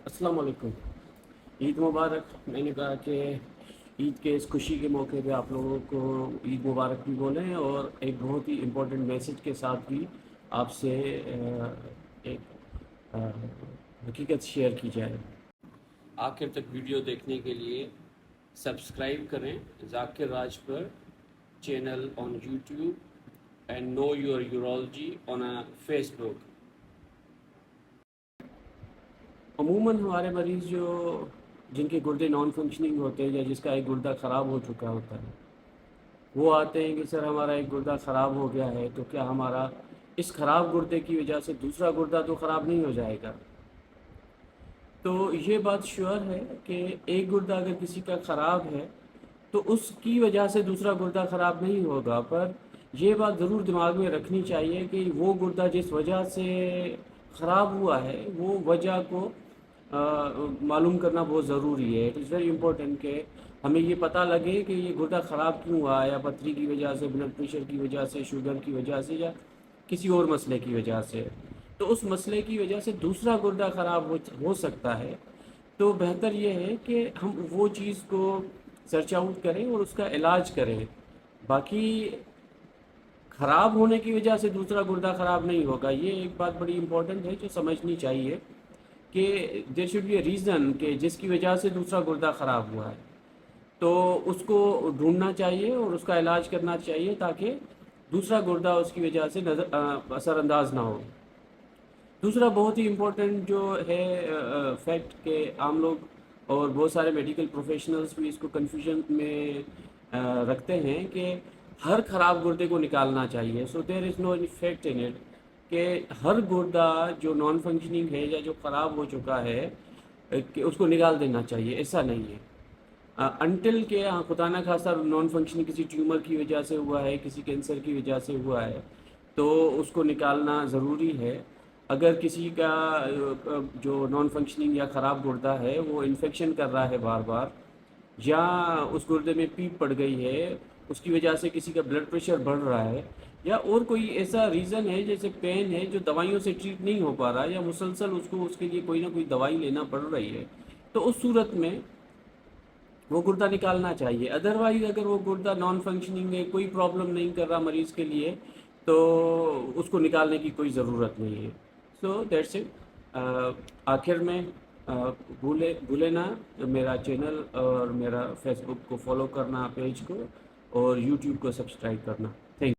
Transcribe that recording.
अस्सलाम वालेकुम। ईद मुबारक। मैंने कहा कि ईद के इस खुशी के मौके पे आप लोगों को ईद मुबारक भी बोलें और एक बहुत ही इम्पोर्टेंट मैसेज के साथ भी आपसे एक अ, हकीकत शेयर की जाए। आखिर तक वीडियो देखने के लिए सब्सक्राइब करें ज़ाकिर राज पर channel on YouTube and know your urology on Facebook. अमूमन हमारे मरीज़ जो जिनके गुर्दे नॉन फंक्शनिंग होते हैं या जिसका एक गुर्दा ख़राब हो चुका होता है, वो आते हैं कि सर हमारा एक गुर्दा ख़राब हो गया है, तो क्या हमारा इस ख़राब गुर्दे की वजह से दूसरा गुर्दा तो ख़राब नहीं हो जाएगा? तो ये बात श्योर है कि एक गुर्दा अगर किसी का ख़राब है तो उसकी वजह से दूसरा गुर्दा ख़राब नहीं होगा, पर यह बात ज़रूर दिमाग में रखनी चाहिए कि वो गुर्दा जिस वजह से ख़राब हुआ है वो वजह को मालूम करना बहुत ज़रूरी है। इट इज़ वेरी इंपॉर्टेंट कि हमें ये पता लगे कि ये गुर्दा ख़राब क्यों हुआ है, या पथरी की वजह से, ब्लड प्रेशर की वजह से, शुगर की वजह से, या किसी और मसले की वजह से। तो उस मसले की वजह से दूसरा गुर्दा ख़राब हो सकता है। तो बेहतर ये है कि हम वो चीज़ को सर्च आउट करें और उसका इलाज करें। बाकी ख़राब होने की वजह से दूसरा गुर्दा ख़राब नहीं होगा, ये एक बात बड़ी इंपॉर्टेंट है जो समझनी चाहिए कि there should be a reason कि जिसकी वजह से दूसरा गुर्दा ख़राब हुआ है, तो उसको ढूंढना चाहिए और उसका इलाज करना चाहिए ताकि दूसरा गुर्दा उसकी वजह से असरअंदाज ना हो। दूसरा बहुत ही इम्पोर्टेंट जो है फैक्ट के आम लोग और बहुत सारे मेडिकल प्रोफेशनल्स भी इसको कन्फ्यूजन में रखते हैं कि हर ख़राब गुर्दे को निकालना चाहिए। So there is no effect in it कि हर गुर्दा जो नॉन फंक्शनिंग है या जो ख़राब हो चुका है कि उसको निकाल देना चाहिए, ऐसा नहीं है। अनटिल के खुदा न खास्ता नॉन फंक्शनिंग किसी ट्यूमर की वजह से हुआ है, किसी कैंसर की वजह से हुआ है, तो उसको निकालना ज़रूरी है। अगर किसी का जो नॉन फंक्शनिंग या ख़राब गुर्दा है वो इन्फेक्शन कर रहा है बार बार, या उस गुर्दे में पीप पड़ गई है, उसकी वजह से किसी का ब्लड प्रेशर बढ़ रहा है, या और कोई ऐसा रीज़न है जैसे पेन है जो दवाइयों से ट्रीट नहीं हो पा रहा, या मुसलसल उसको उसके लिए कोई ना कोई दवाई लेना पड़ रही है, तो उस सूरत में वो गुर्दा निकालना चाहिए। अदरवाइज़ अगर वो गुर्दा नॉन फंक्शनिंग है, कोई प्रॉब्लम नहीं कर रहा मरीज़ के लिए, तो उसको निकालने की कोई ज़रूरत नहीं है। So that's it. आखिर में भूले ना मेरा चैनल और मेरा फेसबुक को फॉलो करना, पेज को, और यूट्यूब को सब्सक्राइब करना।